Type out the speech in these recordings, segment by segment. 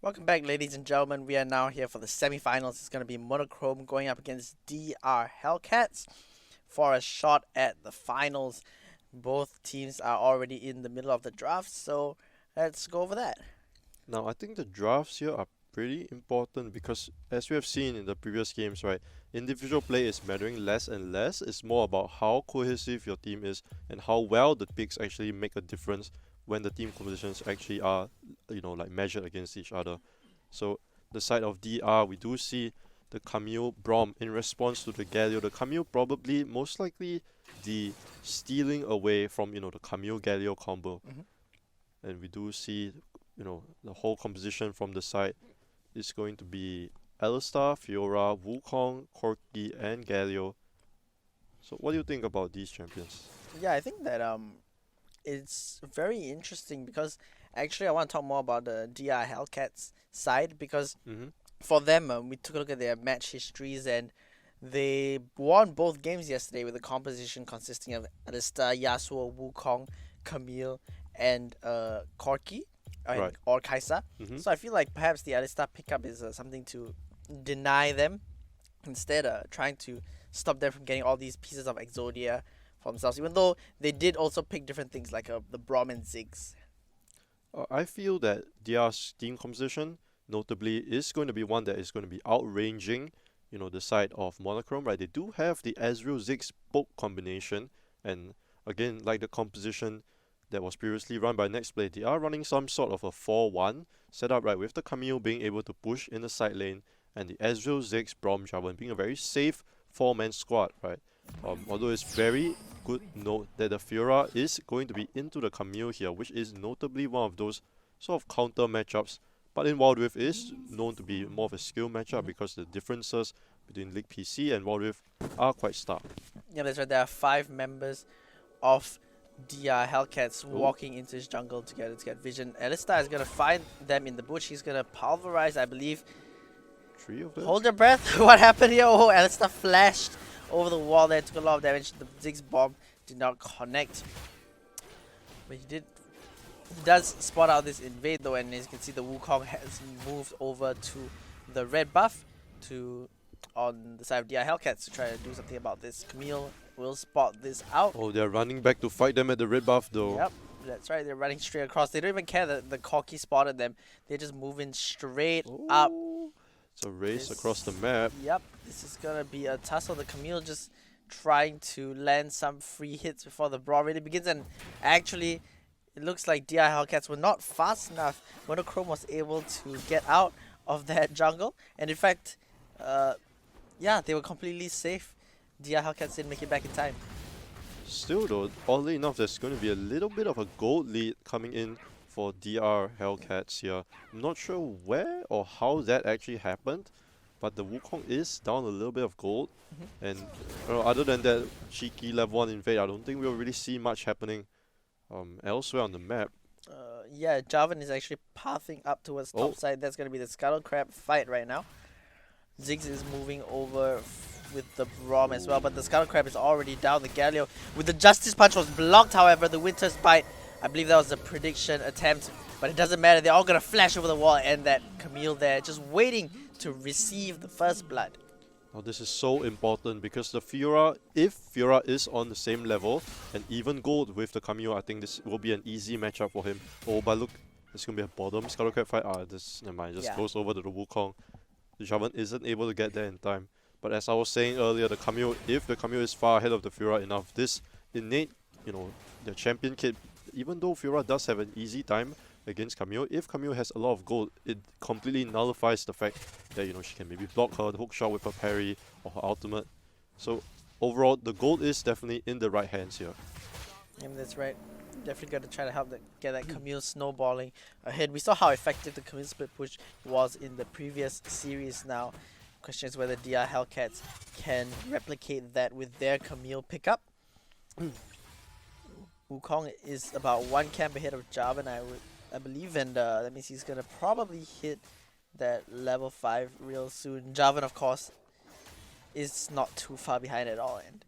Welcome back, ladies and gentlemen. We are now here for the semifinals. It's going to be Monochrome going up against DR Hellcats for a shot at the finals. Both teams are already in the middle of the draft, so let's go over that. Now, I think the drafts here are pretty important because, as we have seen in the previous games, right, individual play is mattering less and less. It's more about how cohesive your team is and how well the picks actually make a difference when the team compositions actually are, like measured against each other. So, the side of DR, we do see the Camille Brom in response to the Galio. The Camille probably, most likely, the stealing away from, the Camille Galio combo. hmm And we do see, the whole composition from the side is going to be Alistar, Fiora, Wukong, Corki, and Galio. So what do you think about these champions? Yeah, I think that it's very interesting because actually I want to talk more about the DR Hellcats side because Mm-hmm. for them, we took a look at their match histories and they won both games yesterday with a composition consisting of Alistar, Yasuo, Wukong, Camille, and Corki Right. or Kaisa. Mm-hmm. So I feel like perhaps the Alistar pickup is something to deny them, instead trying to stop them from getting all these pieces of Exodia for themselves, even though they did also pick different things like the Brom and Ziggs. I feel that their team composition, notably, is going to be one that is going to be outranging, the side of Monochrome, right? They do have the Ezreal Ziggs poke combination, and again, like the composition that was previously run by Nextplay, they are running some sort of a 4-1 setup, right? With the Camille being able to push in the side lane, and the Ezreal Ziggs Braum Jarvan being a very safe four-man squad, right? Although it's very good note that the Fiora is going to be into the Camille here, which is notably one of those sort of counter matchups. But in Wild Rift is known to be more of a skill matchup hmm because the differences between League PC and Wild Rift are quite stark. Yeah, that's right. There are five members of the Hellcats Oh, walking into his jungle together to get vision. Alistar is gonna find them in the bush. He's gonna pulverize, I believe. three of them? Hold your breath. What happened here? Oh, Alistar flashed over the wall there, took a lot of damage. The Ziggs bomb did not connect, but he does spot out this invade though, and as you can see, the Wukong has moved over to the red buff to on the side of DI Hellcats to try to do something about this. Camille will spot this out. Oh, they're running back to fight them at the red buff though. Yep, that's right. They're running straight across. They don't even care that the Corki spotted them. They're just moving straight up. Oh, it's a race across the This, map. yep, this is gonna be a tussle. The Camille just trying to land some free hits before the brawl really begins, and actually, it looks like DI Hellcats were not fast enough. Monochrome was able to get out of that jungle, and in fact, uh, yeah, they were completely safe. DI Hellcats didn't make it back in time. Still though, oddly enough, there's going to be a little bit of a gold lead coming in for DR Hellcats here. I'm not sure where or how that actually happened, but the Wukong is down a little bit of gold. Mhm. And other than that cheeky level 1 invade, I don't think we'll really see much happening elsewhere on the map. Yeah, Jarvan is actually pathing up towards Oh, top side. That's gonna be the Scuttle Crab fight right now. Ziggs is moving over with the Braum as well, but the Scuttle Crab is already down. The Galio with the Justice Punch was blocked, however. The Winter's Bite, I believe that was a prediction attempt, but it doesn't matter. They're all gonna flash over the wall, and that Camille there just waiting to receive the first blood. now this is so important because the Fiora, if Fiora is on the same level and even gold with the Camille, I think this will be an easy matchup for him. Oh, but look, there's going to be a bottom Scuttle Crab fight. This, never mind, just Yeah. goes over to the Wukong. The Jarvan isn't able to get there in time. But as I was saying earlier, the Camille, if the Camille is far ahead of the Fiora enough, this innate, the champion kit, even though Fiora does have an easy time against Camille, if Camille has a lot of gold, it completely nullifies the fact that, she can maybe block her hook shot with her parry or her ultimate. So overall, the gold is definitely in the right hands here. And that's right. Definitely got to try to help get that Camille snowballing ahead. We saw how effective the Camille split push was in the previous series now. Question is whether DR Hellcats can replicate that with their Camille pickup. Wukong is about one camp ahead of Jarvan, I believe, and that means he's gonna probably hit that level 5 real soon. Jarvan, of course, is not too far behind at all, and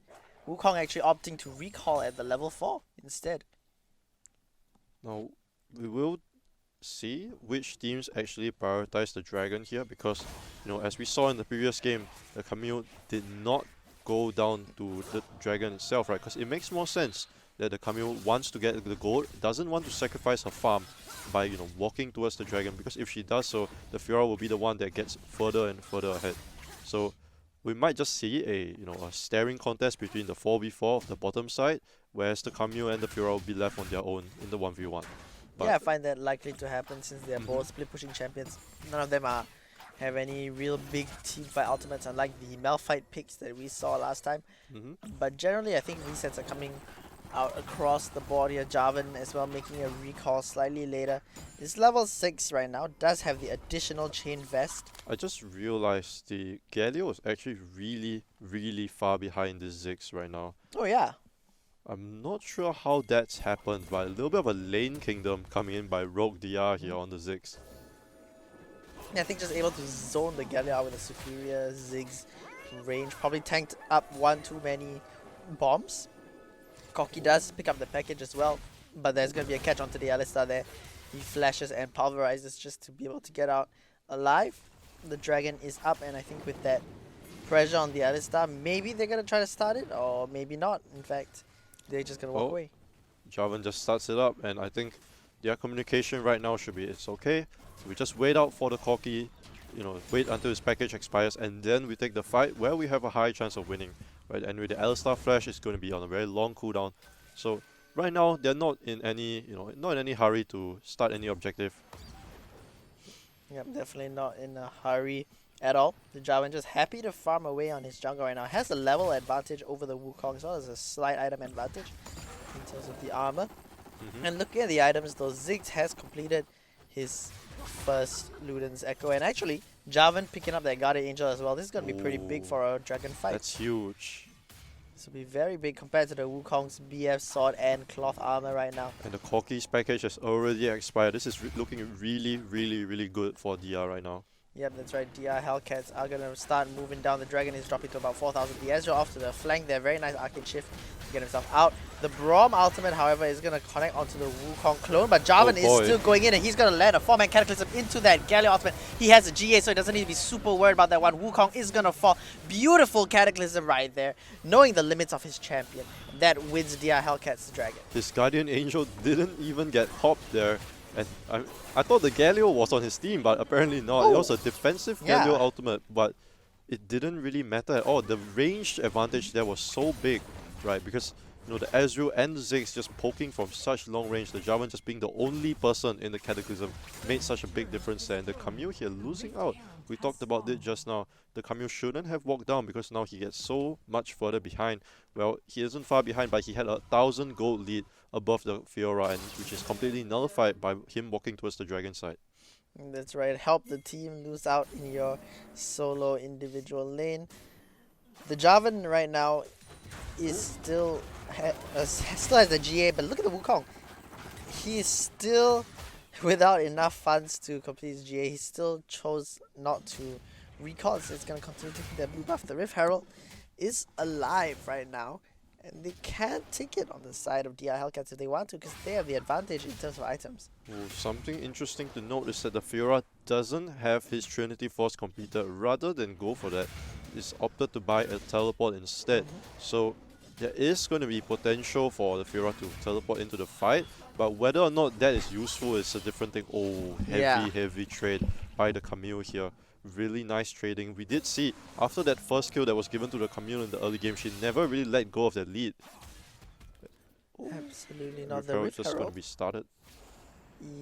Wukong actually opting to recall at the level 4 instead. Now, we will see which teams actually prioritize the dragon here, because as we saw in the previous game, the Camille did not go down to the dragon itself, right? Because it makes more sense that the Camille wants to get the gold, doesn't want to sacrifice her farm by walking towards the dragon, because if she does so, the Fiora will be the one that gets further and further ahead. So we might just see a staring contest between the 4v4 of the bottom side, whereas the Camille and the Fiora will be left on their own in the 1v1. But Yeah, I find that likely to happen since they're both split pushing champions. None of them have any real big team fight ultimates, unlike the Malphite picks that we saw last time. But generally, I think resets are coming out across the board here. Jarvan as well making a recall slightly later. Is level 6 right now, does have the additional chain vest. I just realized the Galio is actually really, really far behind the Ziggs right now. Oh yeah. I'm not sure how that's happened, but a little bit of a lane kingdom coming in by Rogue DR here on the Ziggs. Yeah, I think just able to zone the Galio out with a superior Ziggs range. Probably tanked up one too many bombs. Corki does pick up the package as well, but there's going to be a catch onto the Alistar there. He flashes and pulverizes just to be able to get out alive. The dragon is up, and I think with that pressure on the Alistar, maybe they're going to try to start it, or maybe not. In fact, they're just going to walk away. Jarvan just starts it up, and I think their communication right now should be, it's okay. We just wait out for the Corki, wait until his package expires, and then we take the fight where we have a high chance of winning. Right, and with the Alistar flash, it's going to be on a very long cooldown. So right now, they're not in any, not in any hurry to start any objective. Yep, definitely not in a hurry at all. The Jarvan just happy to farm away on his jungle right now. Has a level advantage over the Wukong as well as a slight item advantage in terms of the armor. And looking at the items though, Ziggs has completed his first Luden's Echo, and actually Jarvan picking up that Guardian Angel as well. This is going to be pretty big for a dragon fight. That's huge. This will be very big compared to the Wukong's BF sword and cloth armor right now. And the Corki's package has already expired. This is looking really, really, really good for DR right now. Yep, that's right. DR Hellcats are going to start moving down. The dragon is dropping to about 4,000. The Ezreal off to the flank there. Very nice arcade shift to get himself out. The Braum ultimate, however, is going to connect onto the Wukong clone. But Jarvan is still going in, and he's going to land a 4-man Cataclysm into that Galio ultimate. He has a GA, so he doesn't need to be super worried about that one. Wukong is going to fall. Beautiful Cataclysm right there. Knowing the limits of his champion. That wins DR Hellcats dragon. His Guardian Angel didn't even get popped there. And I thought the Galio was on his team, but apparently not. It was a defensive Galio ultimate, but it didn't really matter at all. The range advantage there was so big, right? Because the Ezreal and the Ziggs just poking from such long range, the Jarvan just being the only person in the Cataclysm made such a big difference there. And the Camille here losing out. We talked about it just now. The Camille shouldn't have walked down because now he gets so much further behind. Well, he isn't far behind, but he had 1,000 gold lead above the Fiora, and which is completely nullified by him walking towards the dragon side. That's right. Help the team lose out in your solo individual lane. The Jarvan right now is still has the GA, but look at the Wukong. He is still without enough funds to complete his GA. He still chose not to recall, so it's going to continue taking that blue buff. The Rift Herald is alive right now, and they can take it on the side of DR Hellcats if they want to, because they have the advantage in terms of items. Something interesting to note is that the Fiora doesn't have his Trinity Force completed. Rather than go for that, he's opted to buy a teleport instead. So there is going to be potential for the Fiora to teleport into the fight, but whether or not that is useful is a different thing. Oh, heavy trade by the Camille here. Really nice trading. We did see after that first kill that was given to the Camille in the early game, she never really let go of that lead. Absolutely not. The Rift just going to be started.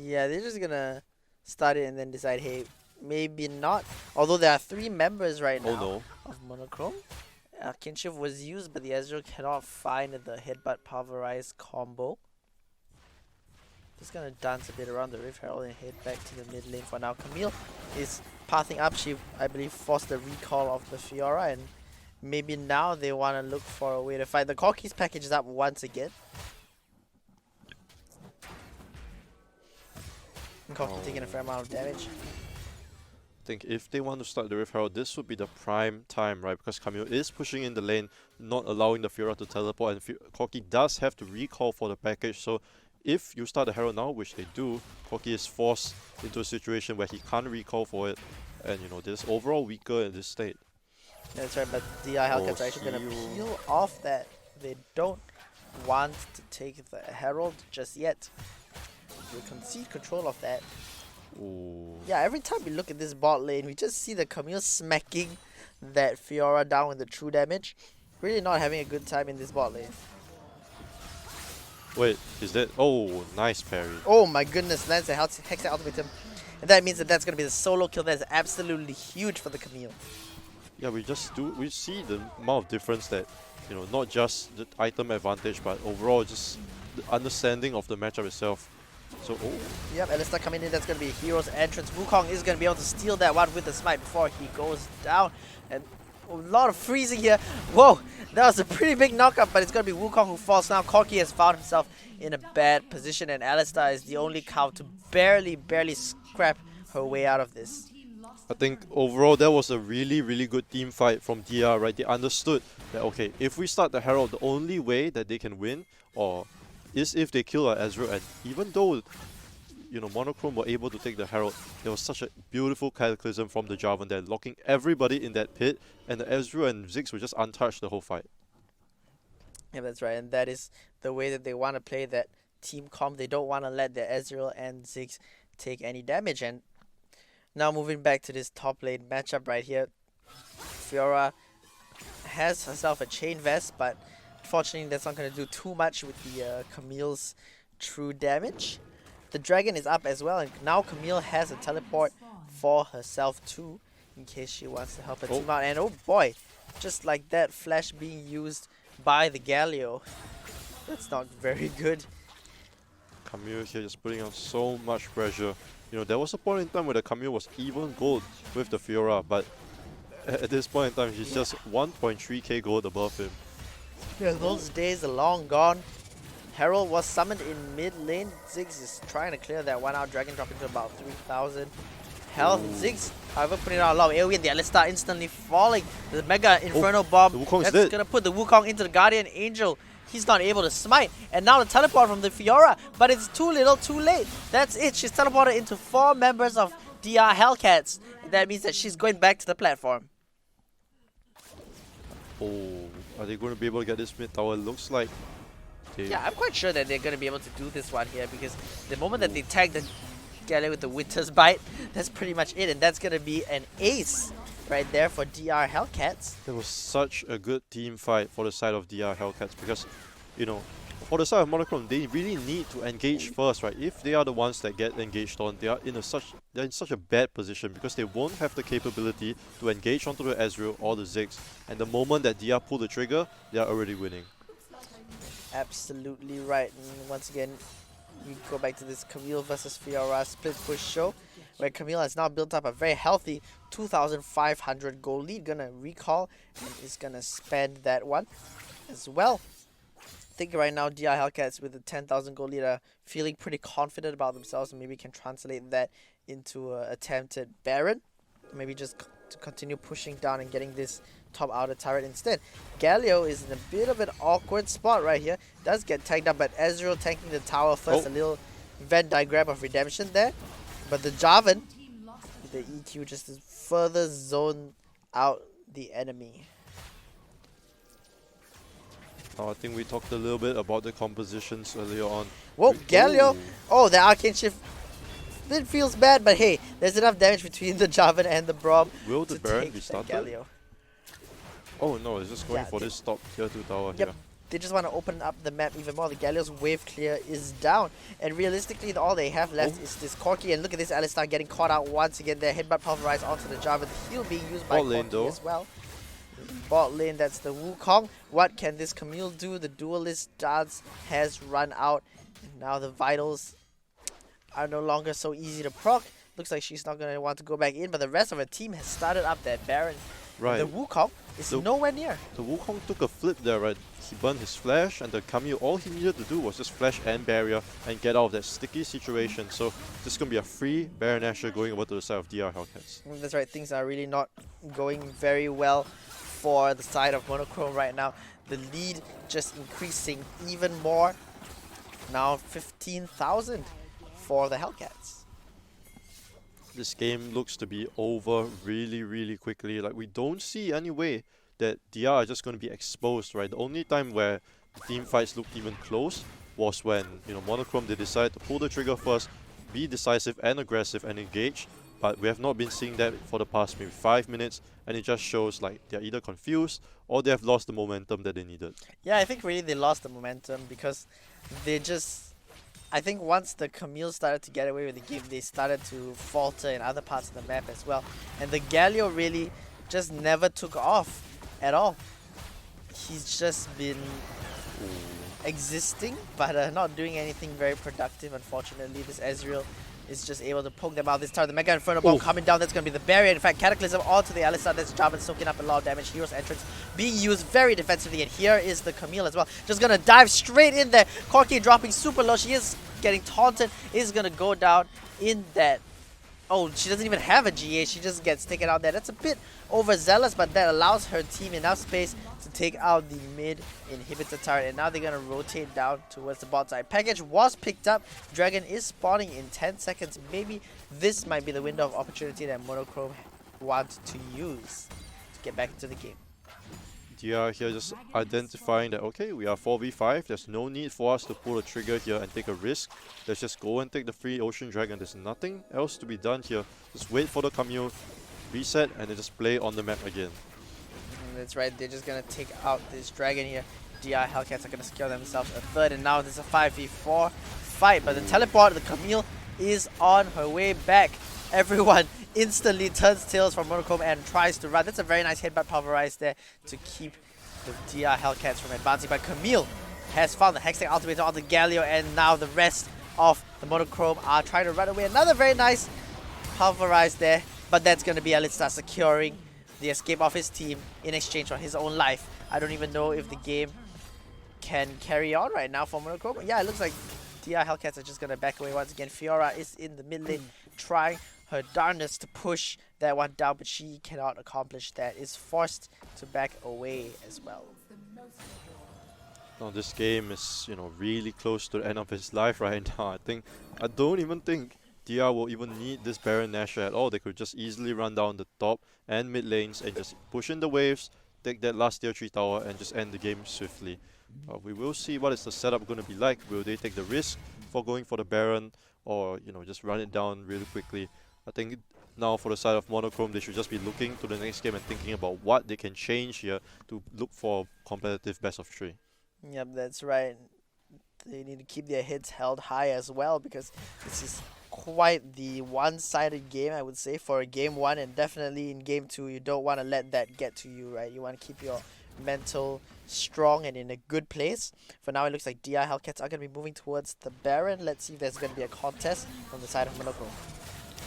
Yeah, they're just going to start it and then decide, hey, maybe not. Although there are 3 members right now of Monochrome. Kinship was used, but the Ezreal cannot find the headbutt pulverize combo. Just gonna dance a bit around the Rift Herald and head back to the mid lane for now. Camille is pathing up. She, I believe, forced the recall of the Fiora, and maybe now they want to look for a way to fight. The Corki's package is up once again. Corki taking a fair amount of damage. I think if they want to start the Rift Herald, this would be the prime time, right? Because Camille is pushing in the lane, not allowing the Fiora to teleport, and Corki does have to recall for the package, so if you start the Herald now, which they do, Corki is forced into a situation where he can't recall for it, and you know, this overall weaker in this state. That's right, but the Hellcats are actually going to peel off that. They don't want to take the Herald just yet. They concede control of that. Ooh. Yeah, every time we look at this bot lane, we just see the Camille smacking that Fiora down with the true damage. Really not having a good time in this bot lane. Wait, is that... Oh, nice parry. Oh my goodness, lands a Hextech Ultimatum. And that means that that's going to be the solo kill that is absolutely huge for the Camille. Yeah, we see the amount of difference that, you know, not just the item advantage, but overall just the understanding of the matchup itself. So, oh. Yep, Alistar coming in, that's going to be a hero's entrance. Wukong is going to be able to steal that one with the smite before he goes down. And a lot of freezing here. Whoa, that was a pretty big knockup, but it's going to be Wukong who falls now. Corki has found himself in a bad position, and Alistar is the only cow to barely scrap her way out of this. I think overall that was a really good team fight from DR, right? They understood that, okay, if we start the Herald, the only way that they can win is if they kill our Ezreal. And even though, you know, Monochrome were able to take the Herald, there was such a beautiful Cataclysm from the Jarvan there, locking everybody in that pit, and the Ezreal and Ziggs were just untouched the whole fight. Yeah, that's right, and that is the way that they want to play that team comp. They don't want to let the Ezreal and Ziggs take any damage. And now moving back to this top lane matchup right here, Fiora has herself a chain vest, but unfortunately that's not going to do too much with the Camille's true damage. The dragon is up as well, and now Camille has a teleport for herself too, in case she wants to help her team out. And oh boy, just like that, flash being used by the Galio. That's not very good. Camille here just putting on so much pressure. You know, there was a point in time where the Camille was even gold with the Fiora, but at this point in time, she's just 1.3k gold above him. Yeah, those days are long gone. Herald was summoned in mid lane. Ziggs is trying to clear that one out. Dragon dropping to about 3,000 health. Ooh. Ziggs, however, putting out a lot of AoE, and the Alistar instantly falling. The Mega Inferno Bomb, that's going to put the Wukong into the Guardian Angel. He's not able to smite. And now the teleport from the Fiora, but it's too little, too late. That's it. She's teleported into 4 members of DR Hellcats. And that means that she's going back to the platform. Oh, are they going to be able to get this mid tower? Looks like yeah, I'm quite sure that they're going to be able to do this one here, because the moment that they tag the Galley with the Winter's Bite, that's pretty much it. And that's going to be an ace right there for DR Hellcats. That was such a good team fight for the side of DR Hellcats, because, you know, for the side of Monochrome, they really need to engage first, right? If they are the ones that get engaged on, they're in such a bad position, because they won't have the capability to engage onto the Ezreal or the Ziggs. And the moment that DR pull the trigger, they are already winning. Absolutely right. And once again, we go back to this Camille versus Fiora split push show, where Camille has now built up a very healthy 2,500 gold lead. Gonna recall and is gonna spend that one as well. I think right now DR Hellcats with the 10,000 gold lead are feeling pretty confident about themselves, and maybe can translate that into an attempted Baron. Maybe just to continue pushing down and getting this top outer turret instead. Galio is in a bit of an awkward spot right here. Does get tagged up, but Ezreal tanking the tower first. A little Venn diagram of redemption there. But the Jarvan, the EQ, just to further zone out the enemy. I think we talked a little bit about the compositions earlier on. Whoa, Galio! Oh, the Arcane Shift. It feels bad, but hey, there's enough damage between the Jarvan and the Braum. Will the Baron be started? Galio. Oh no, it's just going for this top tier 2 tower here. They just want to open up the map even more. The Galio's wave clear is down. And realistically, all they have left is this Corki. And look at this Alistar getting caught out once again there. Headbutt pulverized onto the Jarvan. The heal being used by Corki as well. Bot lane, that's the Wukong. What can this Camille do? The Duelist dance has run out. And now the Vitals are no longer so easy to proc. Looks like she's not going to want to go back in. But the rest of her team has started up that Baron. Right. The Wukong is nowhere near. The Wukong took a flip there, right? He burned his flash, and the Camille, all he needed to do was just flash and barrier and get out of that sticky situation. So this is going to be a free Baron Asher going over to the side of DR Hellcats. That's right, things are really not going very well for the side of Monochrome right now. The lead just increasing even more. Now 15,000 for the Hellcats. This game looks to be over really, really quickly. Like, we don't see any way that DR are just going to be exposed, right? The only time where team fights looked even close was when, Monochrome, they decided to pull the trigger first, be decisive and aggressive and engage. But we have not been seeing that for the past maybe 5 minutes, and it just shows like they're either confused or they have lost the momentum that they needed. Yeah, I think really they lost the momentum because they just... I think once the Camille started to get away with the game, they started to falter in other parts of the map as well. And the Galio really just never took off at all. He's just been existing, but not doing anything very productive, unfortunately. This Ezreal is just able to poke them out this time. The Mega Inferno Bomb coming down, that's going to be the barrier. In fact, Cataclysm onto the Alistar, that's Jarvan soaking up a lot of damage. Hero's entrance being used very defensively, and here is the Camille as well. Just going to dive straight in there. Corki dropping super low. She is getting taunted, is going to go down in that. Oh, she doesn't even have a GA, she just gets taken out there. That's a bit overzealous, but that allows her team enough space to take out the mid inhibitor turret. And now they're going to rotate down towards the bot side. Package was picked up. Dragon is spawning in 10 seconds. Maybe this might be the window of opportunity that Monochrome want to use to get back into the game. DR here just identifying that, okay, we are 4v5, there's no need for us to pull a trigger here and take a risk. Let's just go and take the free Ocean Dragon. There's nothing else to be done here. Just wait for the Camille, reset, and then just play on the map again. That's right, they're just going to take out this Dragon here. DR Hellcats are going to secure themselves a third, and now there's a 5v4 fight. But the teleport, the Camille is on her way back. Everyone instantly turns tails from Monochrome and tries to run. That's a very nice headbutt pulverized there to keep the DR Hellcats from advancing. But Camille has found the Hextech ultimate on the Galio, and now the rest of the Monochrome are trying to run away. Another very nice pulverized there, but that's going to be Alistar securing the escape of his team in exchange for his own life. I don't even know if the game can carry on right now for Monochrome. Yeah, it looks like DR Hellcats are just going to back away once again. Fiora is in the mid lane trying her darndest to push that one down, but she cannot accomplish that. Is forced to back away as well. Now this game is, really close to the end of his life right now. I don't even think DR will even need this Baron Nashor at all. They could just easily run down the top and mid lanes and just push in the waves, take that last tier 3 tower and just end the game swiftly. We will see what is the setup going to be like. Will they take the risk for going for the Baron, or just run it down really quickly? I think now for the side of Monochrome, they should just be looking to the next game and thinking about what they can change here to look for competitive best of 3. Yep, that's right. They need to keep their heads held high as well, because this is quite the one-sided game, I would say, for a game 1, and definitely in game 2 you don't want to let that get to you, right? You want to keep your mental strong and in a good place. For now, it looks like DR Hellcats are going to be moving towards the Baron. Let's see if there's going to be a contest from the side of Monochrome.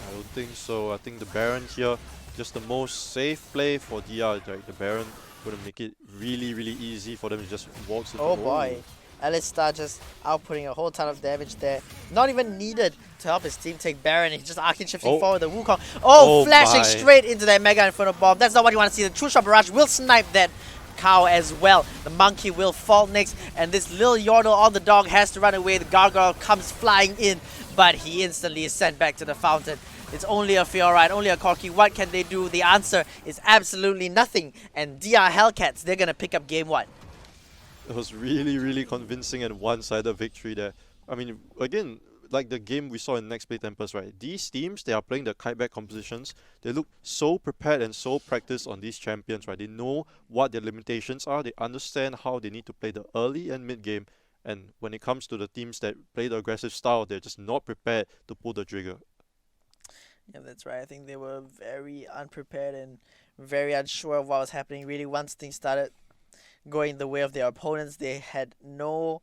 I don't think so. I think the Baron here, just the most safe play for DR. Like, the Baron going to make it really, really easy for them to just walk into. Oh boy. Alistar just outputting a whole ton of damage there. Not even needed to help his team take Baron. He's just arcing shifting forward the Wukong. Oh, flashing straight into that Mega Inferno Bomb. That's not what you want to see. The True Shot Barrage will snipe that cow as well. The monkey will fall next, and this little Yordle on the dog has to run away. The Gargoyle comes flying in, but he instantly is sent back to the fountain. It's only a Fiora and only a Corki. What can they do? The answer is absolutely nothing. And DR Hellcats, they're going to pick up game 1. It was really, really convincing and one-sided victory there. I mean, again, like the game we saw in Next Play Tempest, right? These teams, they are playing the kiteback compositions. They look so prepared and so practiced on these champions, right? They know what their limitations are. They understand how they need to play the early and mid game. And when it comes to the teams that play the aggressive style, they're just not prepared to pull the trigger. Yeah, that's right. I think they were very unprepared and very unsure of what was happening. Really, once things started going the way of their opponents, they had no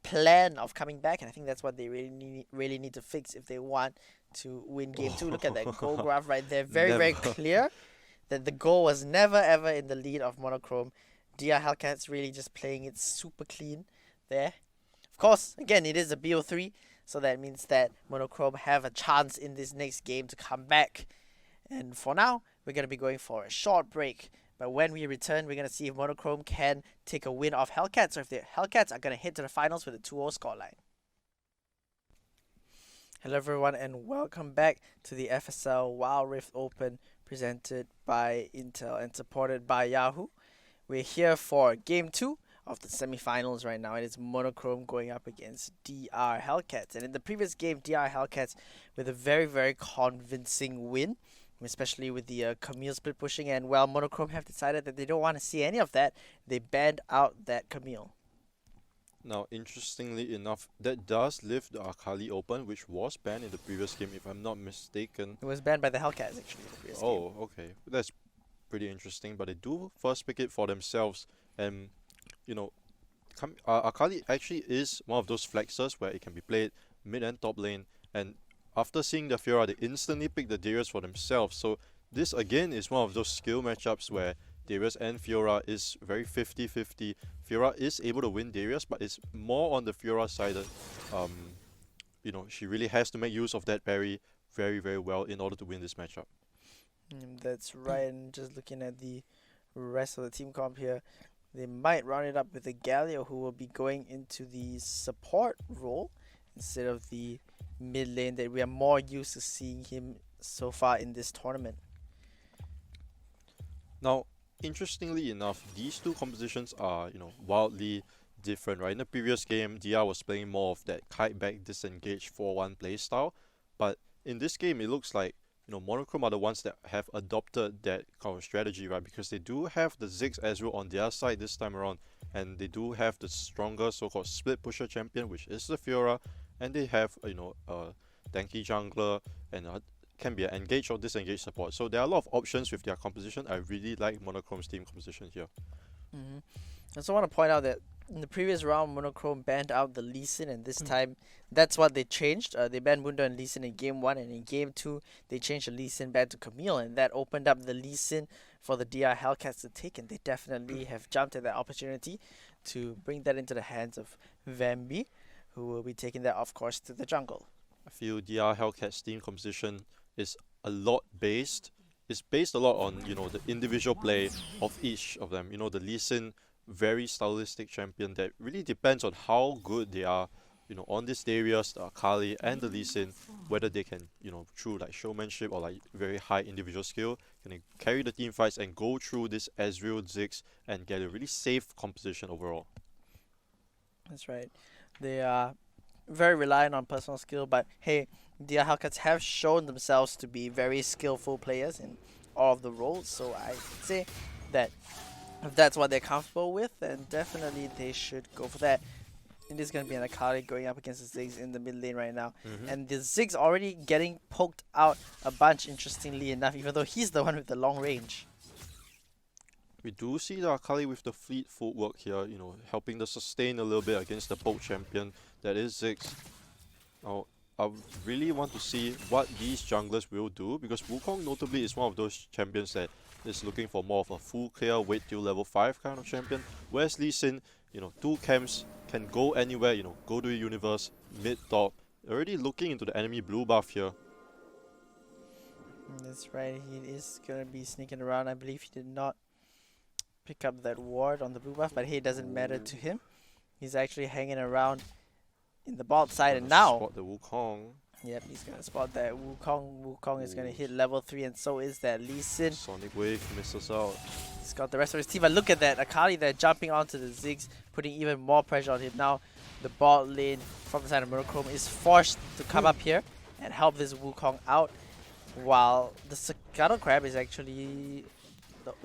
plan of coming back, and I think that's what they really need to fix if they want to win game 2. Look at that goal graph right there. Very clear that the goal was never ever in the lead of Monochrome. DR Hellcats really just playing it super clean there. Of course, again, it is a BO3, so that means that Monochrome have a chance in this next game to come back. And for now, we're going to be going for a short break. But when we return, we're going to see if Monochrome can take a win off Hellcats, or if the Hellcats are going to head to the finals with a 2-0 scoreline. Hello everyone and welcome back to the FSL Wild Rift Open presented by Intel and supported by Yahoo. We're here for game 2 of the semi-finals right now. It is Monochrome going up against DR Hellcats. And in the previous game, DR Hellcats with a very convincing win, especially with the Camille split pushing. And while Monochrome have decided that they don't want to see any of that, they banned out that Camille. Now, interestingly enough, that does lift the Aracelli open, which was banned in the previous game, if I'm not mistaken. It was banned by the Hellcats actually in the previous game. Oh, okay. That's pretty interesting, but they do first pick it for themselves. And, you know, Aracelli actually is one of those flexers where it can be played mid and top lane. And after seeing the Fiora, they instantly pick the Darius for themselves. So this, again, is one of those skill matchups where Darius and Fiora is very 50-50. Fiora is able to win Darius, but it's more on the Fiora side that, she really has to make use of that parry very well in order to win this matchup. That's right, and just looking at the rest of the team comp here, they might round it up with a Galio who will be going into the support role instead of the mid lane that we are more used to seeing him so far in this tournament. Now, interestingly enough, these two compositions are, wildly different, right? In the previous game, DR was playing more of that kite back disengage 4-1 playstyle, but in this game, it looks like, Monochrome are the ones that have adopted that kind of strategy, right? Because they do have the Ziggs Ezreal on their side this time around, and they do have the stronger so-called split pusher champion, which is the Fiora, and they have, a tanky jungler, and can be an engage or disengage support. So there are a lot of options with their composition. I really like Monochrome's team composition here. I also want to point out that in the previous round, Monochrome banned out the Lee Sin, and this time that's what they changed. They banned Mundo and Lee Sin in game 1, and in game 2 they changed the Lee Sin back to Camille, and that opened up the Lee Sin for the DR Hellcats to take, and they definitely have jumped at that opportunity to bring that into the hands of Vambi, who will be taking that off course to the jungle. I feel DR Hellcat's team composition is a lot based. It's based a lot on, the individual play of each of them. The Lee Sin, very stylistic champion that really depends on how good they are, on this Darius, the Aracelli, and the Lee Sin, whether they can, through like showmanship or like very high individual skill, can they carry the team fights and go through this Ezreal Ziggs and get a really safe composition overall. That's right. They are very reliant on personal skill, but hey, the Hellcats have shown themselves to be very skillful players in all of the roles, so I'd say that if that's what they're comfortable with, then definitely they should go for that. It is going to be an Aracelli going up against the Ziggs in the mid lane right now. And the Ziggs already getting poked out a bunch, interestingly enough, even though he's the one with the long range. We do see the Aracelli with the fleet footwork here, helping to sustain a little bit against the poke champion that is Ziggs. Now, I really want to see what these junglers will do, because Wukong notably is one of those champions that is looking for more of a full clear, wait till level 5 kind of champion. Whereas Lee Sin, two camps, can go anywhere, go to the universe, mid, top. Already looking into the enemy blue buff here. That's right, he is going to be sneaking around. I believe he did not pick up that ward on the blue buff, but hey, it doesn't matter to him. He's actually hanging around in the bot side, and now spot the Wukong. Yep, he's gonna spot that Wukong. Wukong is gonna hit level 3, and so is that Lee Sin. Sonic Wave misses out. He's got the rest of his team, but look at that, Aracelli there jumping onto the Ziggs, putting even more pressure on him. Now the bot lane from the side of Monochrome is forced to come up here and help this Wukong out, while the Scuttle Crab is actually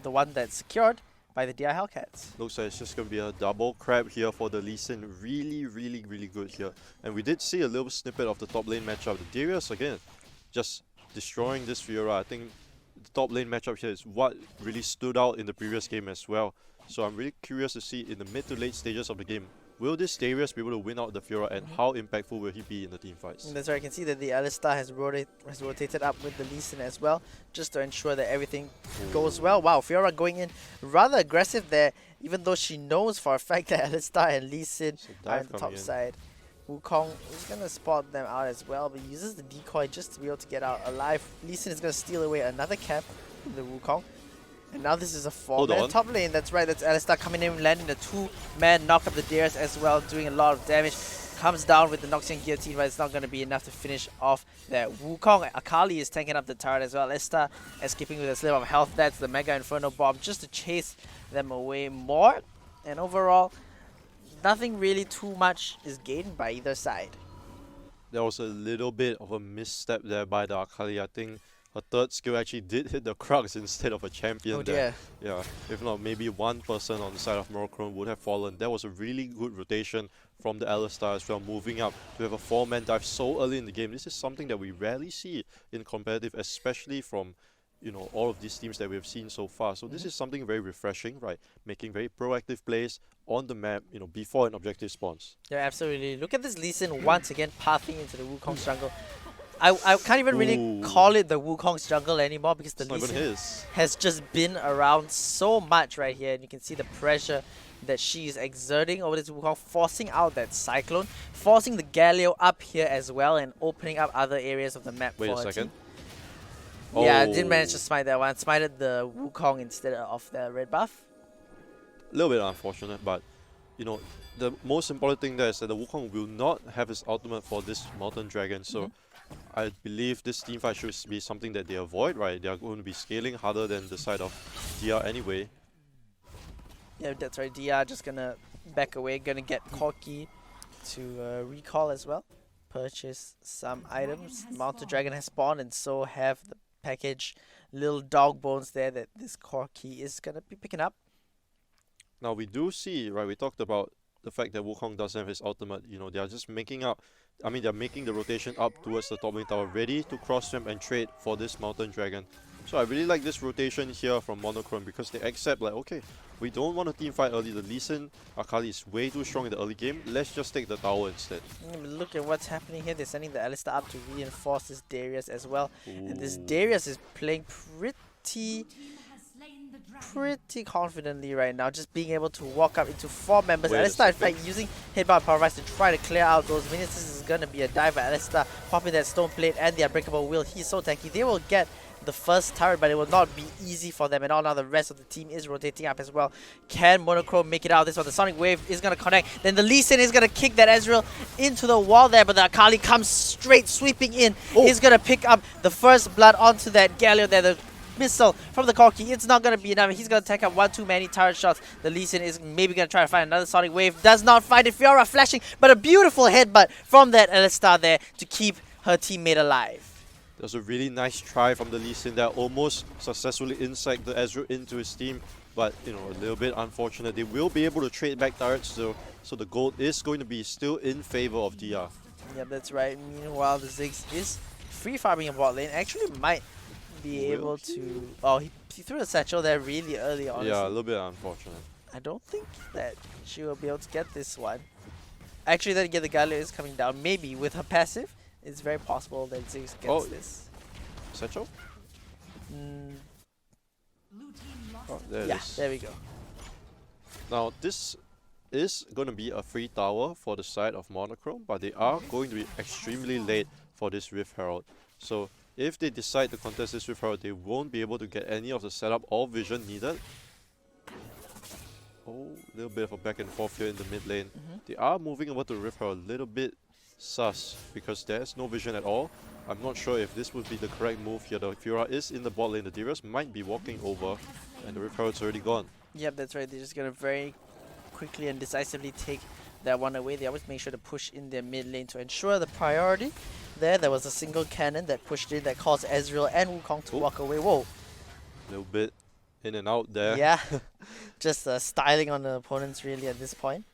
the one that's secured by the DR Hellcats. Looks like it's just going to be a double crab here for the Lee Sin. Really good here. And we did see a little snippet of the top lane matchup. The Darius, again, just destroying this Fiora. I think the top lane matchup here is what really stood out in the previous game as well. So I'm really curious to see in the mid to late stages of the game, will this Darius be able to win out the Fiora, and how impactful will he be in the team fights? And that's right, I can see that the Alistar has rotated up with the Lee Sin as well, just to ensure that everything goes well. Wow, Fiora going in rather aggressive there, even though she knows for a fact that Alistar and Lee Sin are on the top side. Wukong is going to spot them out as well, but uses the decoy just to be able to get out alive. Lee Sin is going to steal away another cap from the Wukong. And now this is a 4-man top lane. That's right, that's Alistar coming in, landing the 2-man knock up the Darius as well, doing a lot of damage. comes down with the Noxian Guillotine, but it's not going to be enough to finish off that Wukong. Akali is tanking up the turret as well. Esta escaping with a slip of health. That's the Mega Inferno Bomb just to chase them away more. And overall, nothing really too much is gained by either side. There was a little bit of a misstep there by the Akali. I think her third skill actually did hit the Crux instead of a champion Oh there. dear. Yeah, if not, maybe one person on the side of Monochrome would have fallen. That was a really good rotation from the Alistar as well, moving up to have a 4-man dive so early in the game. This is something that we rarely see in competitive, especially from all of these teams that we've seen so far. So this is something very refreshing, right? Making very proactive plays on the map, before an objective spawns. Yeah, absolutely. Look at this Lee Sin once again pathing into the Wukong's jungle. I can't even really call it the Wukong's jungle anymore because the Lee Sin has just been around so much right here, and you can see the pressure that she's exerting over this Wukong, forcing out that Cyclone, forcing the Galio up here as well, and opening up other areas of the map. Wait a second. Yeah, didn't manage to smite that one. Smited the Wukong instead of the red buff. A little bit unfortunate, but the most important thing there is that the Wukong will not have his ultimate for this Mountain Dragon. So I believe this teamfight should be something that they avoid, right? They are going to be scaling harder than the side of DR anyway. Yeah, that's right. DR just gonna back away, gonna get Corki to recall as well. Purchase some items. Mountain Dragon has spawned, and so have the package little dog bones there that this Corki is gonna be picking up. Now we do see, right, we talked about the fact that Wukong doesn't have his ultimate. They are just making up, they're making the rotation up towards the top lane tower, ready to cross swim and trade for this Mountain Dragon. So I really like this rotation here from Monochrome because they accept, like, okay, we don't want a team fight early. The Lee Sin Akali is way too strong in the early game. Let's just take the tower instead. Look at what's happening here. They're sending the Alistar up to reinforce this Darius as well. And this Darius is playing pretty confidently right now, just being able to walk up into 4 members. Alistar in fact using Headbutt Power Rise to try to clear out those minions. This is going to be a dive by Alistar, popping that Stone Plate and the Unbreakable Will. He's so tanky. They will get the first turret, but it will not be easy for them at all. Now the rest of the team is rotating up as well. Can Monochrome make it out? This one, the Sonic Wave is going to connect. Then the Lee Sin is going to kick that Ezreal into the wall there, but the Akali comes straight sweeping in. He's going to pick up the first blood onto that Galio there. The missile from the Corki, it's not going to be enough. He's going to take up one too many turret shots. The Lee Sin is maybe going to try to find another Sonic Wave. Does not find it. Fiora flashing, but a beautiful headbutt from that Alistar there to keep her teammate alive. There was a really nice try from the Lee Sin that almost successfully insect the Ezreal into his team, but a little bit unfortunate. They will be able to trade back turrets though, so the gold is going to be still in favor of DR. Yeah, that's right. Meanwhile, the Ziggs is free farming in bot lane. Actually might be able to... Oh, he threw a satchel there really early on. Yeah, a little bit unfortunate. I don't think that she will be able to get this one. Actually, then again, the Galio is coming down. Maybe with her passive, it's very possible that Ziggs gets this. Satchel? Oh, there it is. There we go. Now, this is going to be a free tower for the side of Monochrome, but they are going to be extremely late for this Rift Herald. So, if they decide to contest this Rift Herald, they won't be able to get any of the setup or vision needed. Oh, a little bit of a back and forth here in the mid lane. They are moving over to Rift Herald a little bit sus because there's no vision at all. I'm not sure if this would be the correct move here. The Fiora is in the bot lane. The Darius might be walking over and the Rift Herald's already gone. Yep, that's right. They're just going to very quickly and decisively take that one away. They always make sure to push in their mid lane to ensure the priority. There was a single cannon that pushed in that caused Ezreal and Wukong to walk away. Whoa. A little bit in and out there. Yeah. Just styling on the opponents really at this point.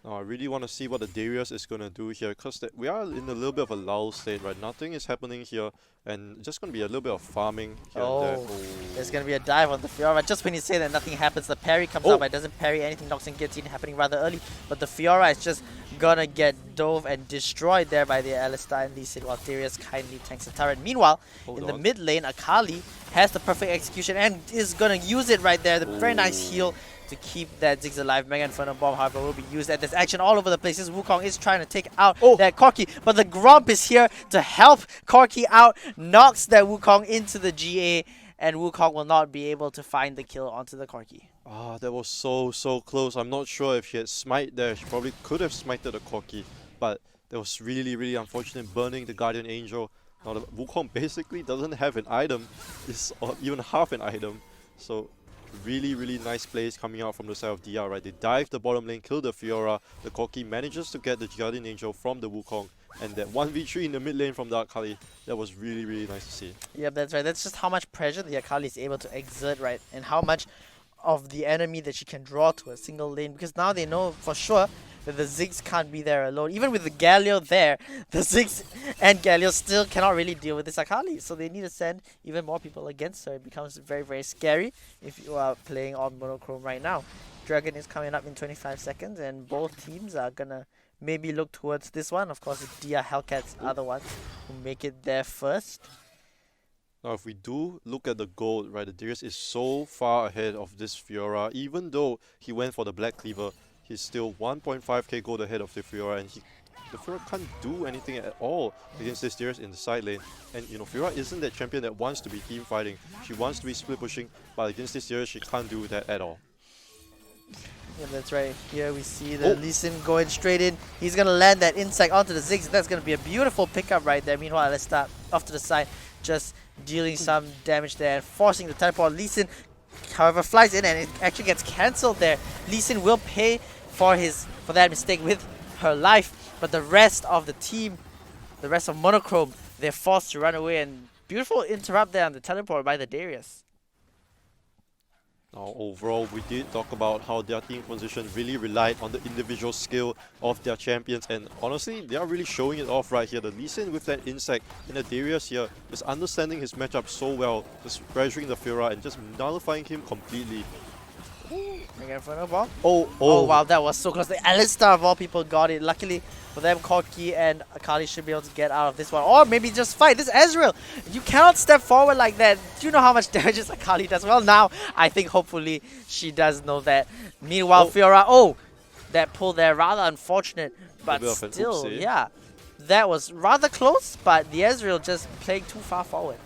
Now, I really want to see what the Darius is going to do here because we are in a little bit of a lull state, right? Nothing is happening here and just going to be a little bit of farming here and there. There's going to be a dive on the Fiora. Just when you say that nothing happens, the parry comes out, but it doesn't parry anything. Noxian Guillotine happening rather early, but the Fiora is just going to get dove and destroyed there by the Alistar and Lee Sin while Darius kindly tanks the turret. Meanwhile, in the mid lane, Akali has the perfect execution and is going to use it right there. The very nice heal to keep that Ziggs alive. Mega Inferno Bomb, however, will be used. And there's action all over the place. This Wukong is trying to take out that Corki, but the Gromp is here to help Corki out, knocks that Wukong into the GA, and Wukong will not be able to find the kill onto the Corki. Ah, that was so close. I'm not sure if she had smite there. She probably could have smited the Corki, but that was really unfortunate, burning the Guardian Angel. Now the Wukong basically doesn't have an item, it's even half an item. So really nice plays coming out from the side of DR, right? They dive the bottom lane, kill the Fiora, the Corki manages to get the Guardian Angel from the Wukong, and that 1v3 in the mid lane from the Akali, that was really nice to see. Yep, that's right. That's just how much pressure the Akali is able to exert, right? And how much of the enemy that she can draw to a single lane, because now they know for sure that the Ziggs can't be there alone. Even with the Galio there, the Ziggs and Galio still cannot really deal with this Akali, so they need to send even more people against her. It becomes very scary if you are playing on Monochrome right now. Dragon is coming up in 25 seconds, and both teams are gonna maybe look towards this one. Of course, the Dia Hellcats are the ones who make it there first. Now, if we do look at the gold, right, the Darius is so far ahead of this Fiora. Even though he went for the Black Cleaver, he's still 1.5k gold ahead of the Fiora, and the Fiora can't do anything at all against this Darius in the side lane. And you know, Fiora isn't that champion that wants to be team fighting. She wants to be split pushing, but against this Darius, she can't do that at all. Yeah, that's right. Here we see the Lee Sin going straight in. He's gonna land that insect onto the Ziggs. That's gonna be a beautiful pickup right there. Meanwhile, let's start off to the side, just dealing some damage there and forcing the teleport. Lee Sin, however, flies in and it actually gets cancelled there. Lee Sin will pay for that mistake with her life, but the rest of the team, the rest of Monochrome, they're forced to run away, and beautiful interrupt there on the teleport by the Darius. Now, overall, we did talk about how their team position really relied on the individual skill of their champions, and honestly, they are really showing it off right here. The Lee Sin with that insect, and the Darius here is understanding his matchup so well, just pressuring the Fiora and just nullifying him completely. Mega Inferno Bomb. Oh Wow, that was so close. The Alistar of all people got it. Luckily for them, Corki and Akali should be able to get out of this one. Or maybe just fight. This Ezreal, you cannot step forward like that. Do you know how much damage this Akali does? Well, now I think hopefully she does know that. Meanwhile, Fiora, that pull there, rather unfortunate. But still, yeah. That was rather close, but the Ezreal just playing too far forward.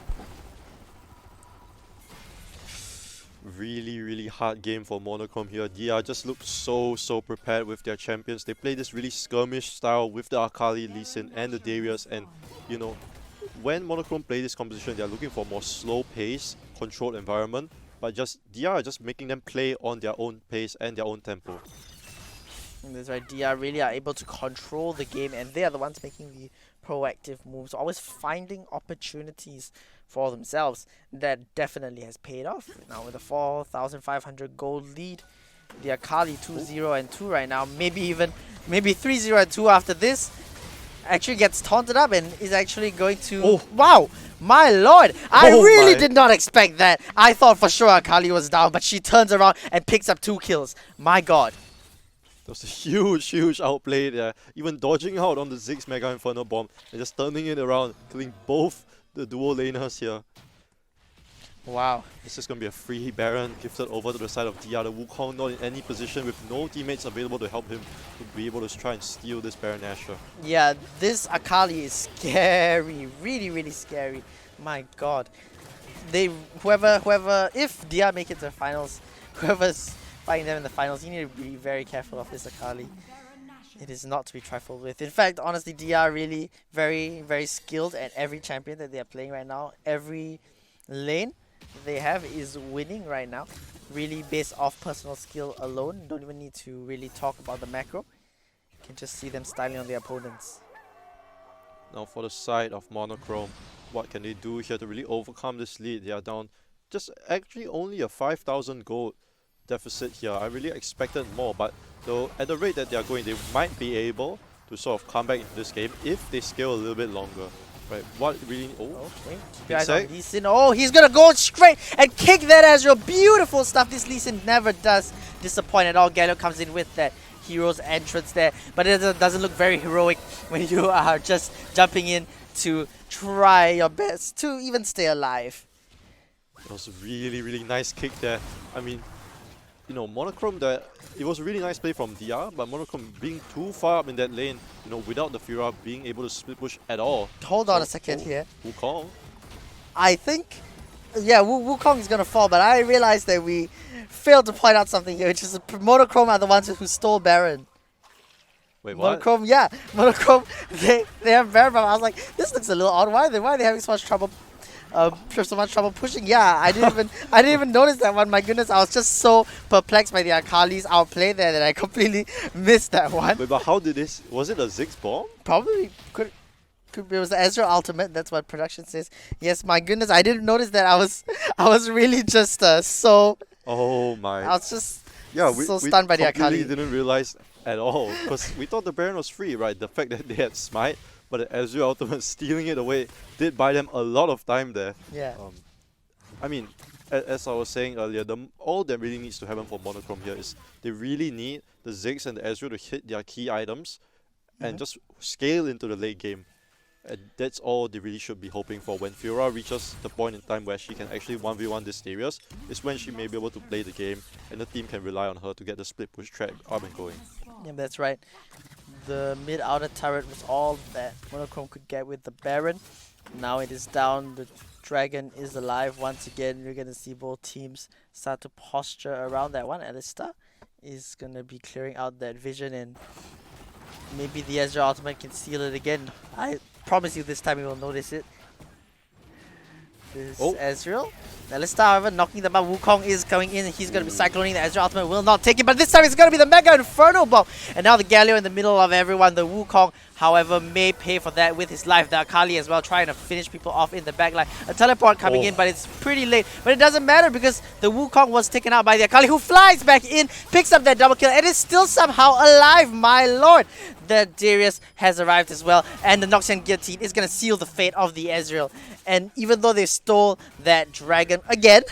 Really hard game for Monochrome here. DR just looked so prepared with their champions. They play this really skirmish style with the Akali, Lee Sin, and the Darius. And you know, when Monochrome play this composition, they are looking for more slow pace, controlled environment. But DR are just making them play on their own pace and their own tempo. And that's right. DR really are able to control the game, and they are the ones making the proactive moves, always finding opportunities for themselves. That definitely has paid off. Now with a 4,500 gold lead, the Akali 2-0 and 2 right now, maybe 3-0 and 2 after this, actually gets taunted up and is actually going to... Wow! My lord! I really did not expect that. I thought for sure Akali was down, but she turns around and picks up 2 kills. My god. That was a huge outplay there. Even dodging out on the Ziggs Mega Inferno Bomb and just turning it around, killing both the duo laners here. Wow. This is going to be a free Baron gifted over to the side of DR. The Wukong not in any position with no teammates available to help him to be able to try and steal this Baron Nashor. Yeah, this Akali is scary. Really scary. My god. Whoever, if DR make it to the finals, whoever's fighting them in the finals, you need to be very careful of this Akali. It is not to be trifled with. In fact, honestly, DR really very skilled at every champion that they are playing right now. Every lane they have is winning right now. Really based off personal skill alone. Don't even need to really talk about the macro. You can just see them styling on their opponents. Now for the side of Monochrome, what can they do here to really overcome this lead? They are down just actually only a 5,000 gold deficit here. I really expected more, but though at the rate that they are going, they might be able to sort of come back into this game if they scale a little bit longer. Right, what really... Okay, Lee Sin. He's gonna go straight and kick that Ezreal. Beautiful stuff. This Lee Sin never does disappoint at all. Galio comes in with that hero's entrance there, but it doesn't look very heroic when you are just jumping in to try your best to even stay alive. It was a really nice kick there. I mean, you know, Monochrome, it was a really nice play from DR, but Monochrome being too far up in that lane, you know, without the Fiora being able to split push at all. Hold on a second here. Wukong. I think, yeah, Wukong is gonna fall, but I realized that failed to point out something here, which is Monochrome are the ones who stole Baron. Wait, what? Monochrome, yeah, Monochrome. They have Baron, but I was like, this looks a little odd. Why are they having so much trouble? So much trouble pushing. Yeah, I didn't even notice that one. My goodness, I was just so perplexed by the Akali's outplay there that I completely missed that one. Wait, but how did this? Was it a Ziggs bomb? Probably could be, it was the Ezreal ultimate. That's what production says. Yes, my goodness, I didn't notice that. I was really just so. Oh my. I was just Yeah, so stunned by the completely Akali. didn't realize at all because we thought the Baron was free, right? The fact that they had Smite, but the Ezreal ultimate stealing it away did buy them a lot of time there. Yeah. I mean, as I was saying earlier, all that really needs to happen for Monochrome here is they really need the Ziggs and the Ezreal to hit their key items and just scale into the late game. And that's all they really should be hoping for. When Fiora reaches the point in time where she can actually 1v1 these Darius, is when she may be able to play the game and the team can rely on her to get the split push track up and going. Yeah, that's right. The mid outer turret was all that Monochrome could get with the Baron. Now it is down. The Dragon is alive once again. You're going to see both teams start to posture around that one. Alistar is going to be clearing out that vision, and maybe the Ezreal ultimate can steal it again. I promise you this time you will notice it. This Ezreal. Alistar, however, knocking them out. Wukong is coming in. He's going to be cycloning. The Ezreal ultimate will not take it, but this time it's going to be the Mega Inferno Bomb. And now the Galio in the middle of everyone. The Wukong, however, may pay for that with his life. The Akali as well, trying to finish people off in the backline. A teleport coming in, but it's pretty late. But it doesn't matter because the Wukong was taken out by the Akali, who flies back in, picks up that double kill, and is still somehow alive, my lord. The Darius has arrived as well, and the Noxian Guillotine is going to seal the fate of the Ezreal. And even though they stole that dragon again,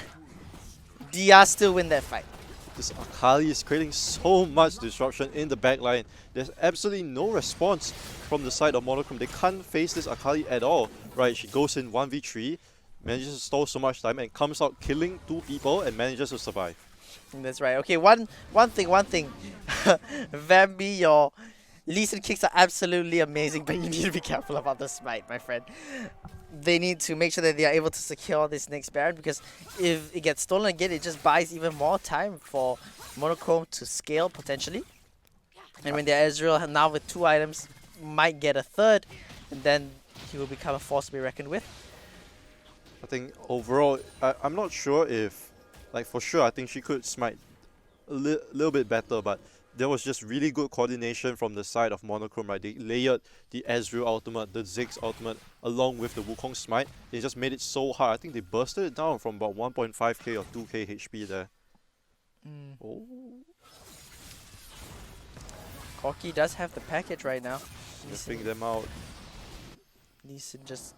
DR still win that fight. This Akali is creating so much disruption in the backline. There's absolutely no response from the side of Monochrome. They can't face this Akali at all. Right, she goes in 1v3, manages to stall so much time and comes out killing 2 people and manages to survive. That's right. Okay, one thing. Vambi, your Lee Sin kicks are absolutely amazing, but you need to be careful about the smite, my friend. They need to make sure that they are able to secure this next Baron, because if it gets stolen again, it just buys even more time for Monochrome to scale, potentially. And when they're Ezreal now with 2 items, might get a third, and then he will become a force to be reckoned with. I think overall, I'm not sure if, like for sure, I think she could smite a little bit better, but there was just really good coordination from the side of Monochrome, right? They layered the Ezreal ultimate, the Ziggs ultimate, along with the Wukong smite. They just made it so hard. I think they bursted it down from about 1.5k or 2k HP there. Oh. Corki does have the package right now. Sniffing them out. Lee Sin just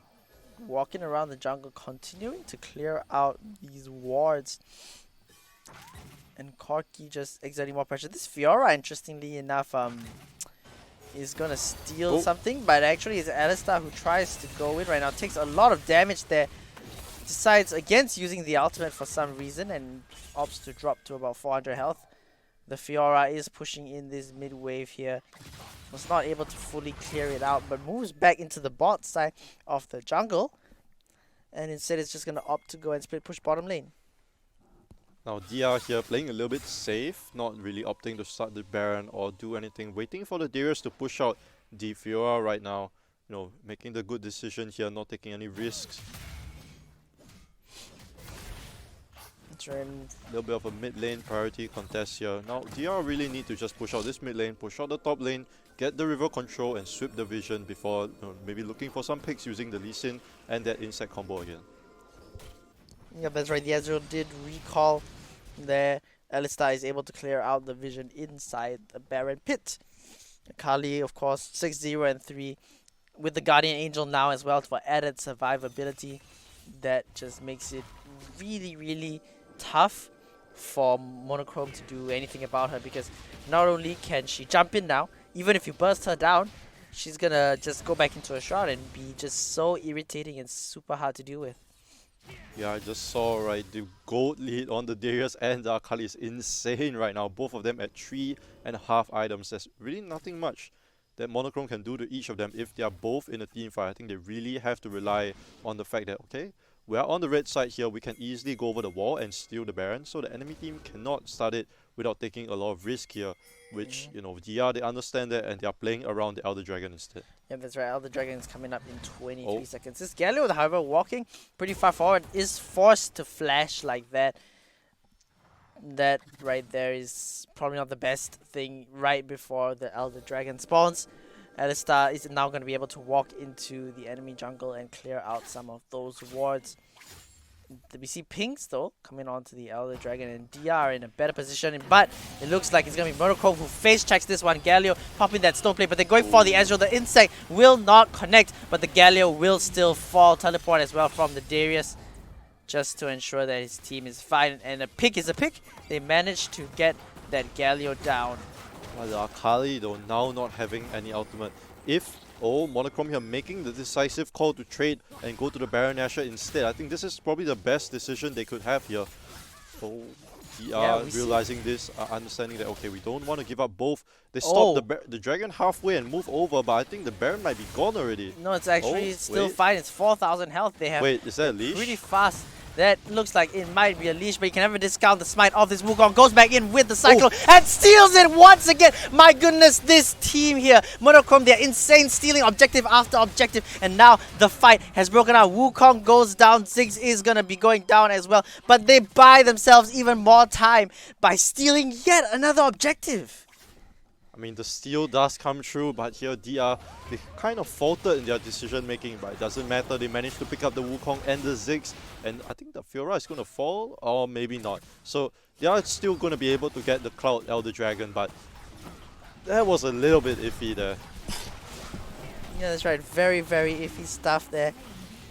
walking around the jungle, continuing to clear out these wards. And Corki just exerting more pressure. This Fiora, interestingly enough, is gonna steal something, but actually it's Alistar who tries to go in right now. Takes a lot of damage there. Decides against using the ultimate for some reason and opts to drop to about 400 health. The Fiora is pushing in this mid wave here. Was not able to fully clear it out, but moves back into the bot side of the jungle. And instead it's just gonna opt to go and split push bottom lane. Now DR here playing a little bit safe, not really opting to start the Baron or do anything, waiting for the Darius to push out the Fiora right now. You know, making the good decision here, not taking any risks. That's right. A little bit of a mid lane priority contest here. Now DR really need to just push out this mid lane, push out the top lane, get the river control and sweep the vision before maybe looking for some picks using the Lee Sin and that insect combo again. Yeah, that's right. The Ezreal did recall there. Alistar is able to clear out the vision inside the Baron pit. Akali, of course, 6-0 and 3 with the Guardian Angel now as well for added survivability. That just makes it really, really tough for Monochrome to do anything about her, because not only can she jump in now, even if you burst her down, she's gonna just go back into a shot and be just so irritating and super hard to deal with. Yeah, I just saw, right, the gold lead on the Darius and the Akali is insane right now. Both of them at 3.5 items. There's really nothing much that Monochrome can do to each of them if they are both in a team fight. I think they really have to rely on the fact that, okay, we are on the red side here, we can easily go over the wall and steal the Baron, so the enemy team cannot start it without taking a lot of risk here, which, you know, DR, they understand that and they are playing around the Elder Dragon instead. Yeah, that's right. Elder Dragon is coming up in 23 Oh. seconds. This Galio, however, walking pretty far forward, is forced to flash like that. That right there is probably not the best thing right before the Elder Dragon spawns. Alistar is now going to be able to walk into the enemy jungle and clear out some of those wards. We see pings though coming onto the Elder Dragon, and DR in a better position, but it looks like it's going to be Monochrome who face checks this one. Galio popping that stone plate, but they're going for the Ezreal. The insect will not connect, but the Galio will still fall. Teleport as well from the Darius, just to ensure that his team is fine. And a pick is a pick. They managed to get that Galio down. Well, the Akali though now not having any ultimate. If Monochrome here making the decisive call to trade and go to the Baron Nashor instead, I think this is probably the best decision they could have here. DR realizing this, understanding that okay, we don't want to give up both. They stop the dragon halfway and move over, but I think the Baron might be gone already. No, it's actually still fine. It's 4,000 health. They have. Wait, is that a leash? Pretty fast. That looks like it might be a leash, but you can never discount the smite of this Wukong. Goes back in with the Cyclone and steals it once again. My goodness, this team here. Monochrome, they're insane, stealing objective after objective. And now the fight has broken out. Wukong goes down. Ziggs is going to be going down as well. But they buy themselves even more time by stealing yet another objective. I mean, the steal does come true, but here DR, they kind of faltered in their decision making, but it doesn't matter. They managed to pick up the Wukong and the Ziggs, and I think the Fiora is going to fall, or maybe not. So they are still going to be able to get the Cloud Elder Dragon, but that was a little bit iffy there. Yeah, that's right. Very, very iffy stuff there.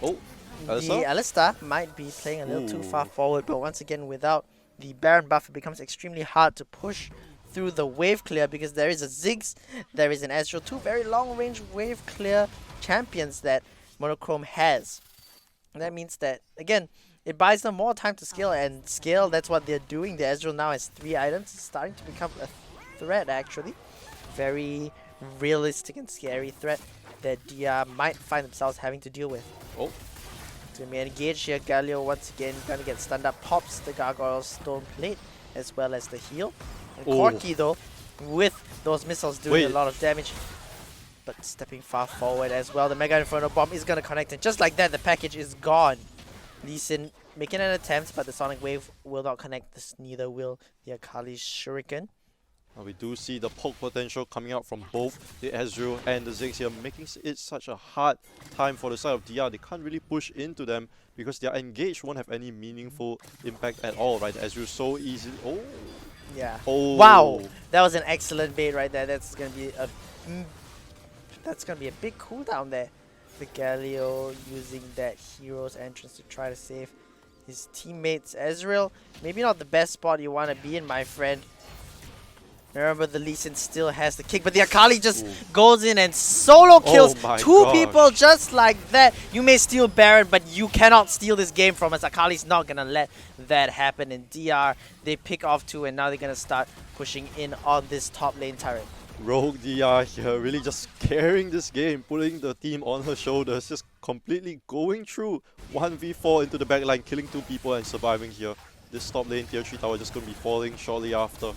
Oh, the Alistar might be playing a little too far forward, but once again, without the Baron buff, it becomes extremely hard to push through the wave clear, because there is a Ziggs, there is an Ezreal, two very long range wave clear champions that Monochrome has. And that means that, again, it buys them more time to scale, and scale, that's what they're doing. The Ezreal now has 3 items. It's starting to become a threat, actually. Very realistic and scary threat that DR might find themselves having to deal with. Oh. It's going to be engaged here. Galio once again going to get stunned up, pops the Gargoyle Stone Plate as well as the heal. And Corki though, with those missiles doing a lot of damage, but stepping far forward as well. The Mega Inferno Bomb is going to connect, and just like that, the package is gone. Lee Sin making an attempt, but the Sonic Wave will not connect. This neither will the Akali's Shuriken. We do see the poke potential coming out from both the Ezreal and the Ziggs here, making it such a hard time for the side of DR. They can't really push into them because their engage won't have any meaningful impact at all, right? The Ezreal so easy. Yeah. Wow, that was an excellent bait right there. That's gonna be a big cooldown there. The Galio using that hero's entrance to try to save his teammates. Ezreal, maybe not the best spot you want to be in, my friend. Remember, the Lee Sin still has the kick, but the Akali just goes in and solo kills two people just like that. You may steal Baron, but you cannot steal this game from us. Akali's not going to let that happen. In DR, they pick off 2, and now they're going to start pushing in on this top lane turret. Rogue DR here, really just carrying this game, putting the team on her shoulders, just completely going through 1v4 into the backline, killing 2 people and surviving here. This top lane tier 3 tower just going to be falling shortly after.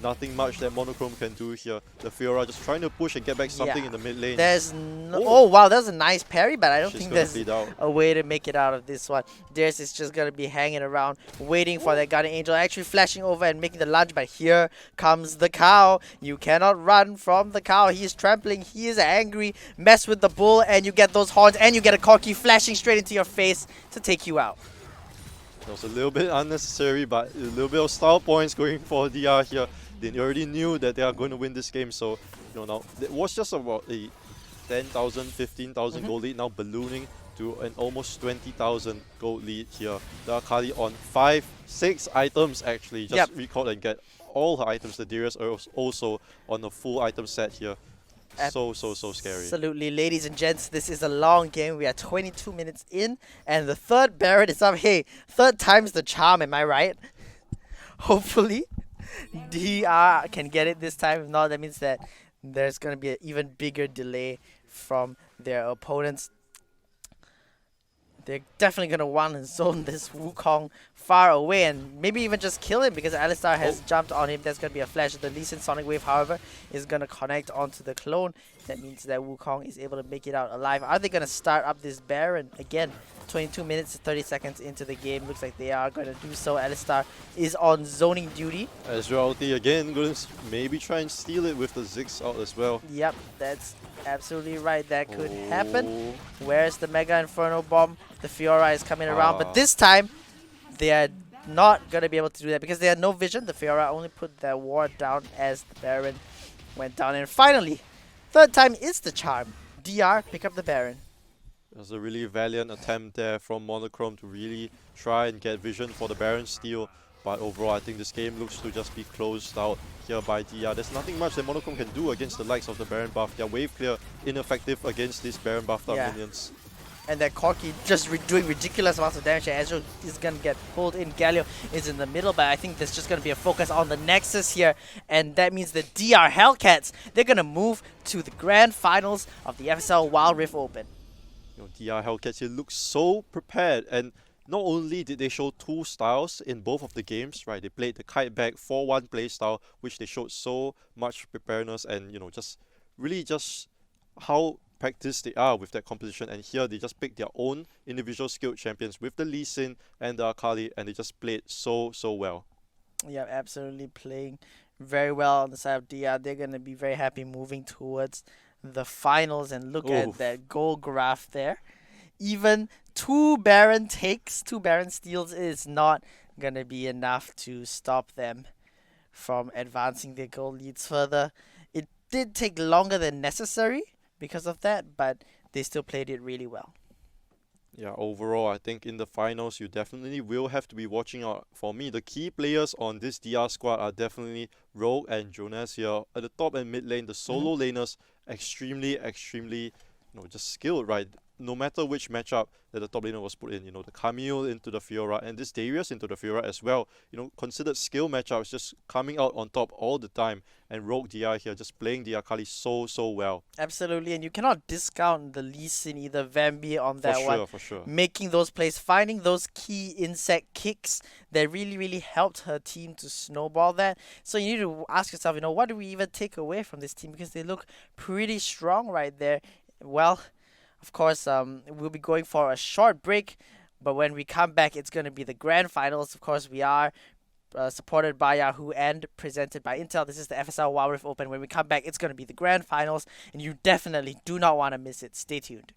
Nothing much that Monochrome can do here. The Fiora just trying to push and get back something in the mid lane. There's no wow, that was a nice parry, but I don't think there's a way to make it out of this one. Darius is just going to be hanging around, waiting for that Guardian Angel, actually flashing over and making the lunge, but here comes the cow. You cannot run from the cow. He is trampling, he is angry. Mess with the bull, and you get those horns, and you get a Corki flashing straight into your face to take you out. It was a little bit unnecessary, but a little bit of style points going for DR here. They already knew that they are going to win this game, so now it was just about a 10,000, 15,000 gold lead, now ballooning to an almost 20,000 gold lead here. The Akali on 5, 6 items actually, just recall and get all her items. The Darius are also on a full item set here. So scary. Absolutely, ladies and gents, this is a long game. We are 22 minutes in, and the third Baron is up. Hey, third time's the charm, am I right? Hopefully, DR can get it this time. If not, that means that there's going to be an even bigger delay from their opponents. They're definitely going to want to zone this Wukong far away and maybe even just kill him because Alistar has jumped on him. There's going to be a flash. The Lee Sin Sonic Wave, however, is going to connect onto the clone. That means that Wukong is able to make it out alive. Are they going to start up this Baron? Again, 22 minutes to 30 seconds into the game. Looks like they are going to do so. Alistar is on zoning duty. Ezreal ulti again, going to maybe try and steal it with the Ziggs out as well. Yep, that's absolutely right. That could happen. Where's the Mega Inferno Bomb? The Fiora is coming around, but this time they are not going to be able to do that because they had no vision. The Fiora only put their ward down as the Baron went down. And finally, third time is the charm. DR, pick up the Baron. It was a really valiant attempt there from Monochrome to really try and get vision for the Baron steal. But overall, I think this game looks to just be closed out here by DR. There's nothing much that Monochrome can do against the likes of the Baron buff. Their wave clear ineffective against these Baron buffed up minions. And that Corki just doing ridiculous amounts of damage. Ezreal is going to get pulled in. Galio is in the middle, but I think there's just going to be a focus on the Nexus here. And that means the DR Hellcats, they're going to move to the grand finals of the FSL Wild Rift Open. You know, DR Hellcats here look so prepared, and not only did they show two styles in both of the games, right? They played the kite back 4-1 playstyle, which they showed so much preparedness and, you know, just really just how practiced they are with that composition. And here they just picked their own individual skilled champions with the Lee Sin and the Akali, and they just played so well. Yeah, absolutely playing very well on the side of DR. They're going to be very happy moving towards the finals, and look at that goal graph there. Even 2 Baron takes, 2 Baron steals is not going to be enough to stop them from advancing their goal leads further. It did take longer than necessary because of that, but they still played it really well. Yeah, overall, I think in the finals, you definitely will have to be watching out. For me, the key players on this DR squad are definitely Rogue and Jonas here. At the top and mid lane, the solo laners, extremely, you know, just skilled, right? No matter which matchup that the top laner was put in, you know, the Camille into the Fiora and this Darius into the Fiora as well, you know, considered skill matchups just coming out on top all the time. And Rogue DR here just playing the Akali so well. Absolutely, and you cannot discount the Lee Sin either, Vambi on that one. For sure. Making those plays, finding those key insect kicks that really helped her team to snowball that. So you need to ask yourself, you know, what do we even take away from this team? Because they look pretty strong right there. Well, of course, we'll be going for a short break, but when we come back, it's going to be the grand finals. Of course, we are supported by Yahoo and presented by Intel. This is the FSL Wild Rift Open. When we come back, it's going to be the grand finals, and you definitely do not want to miss it. Stay tuned.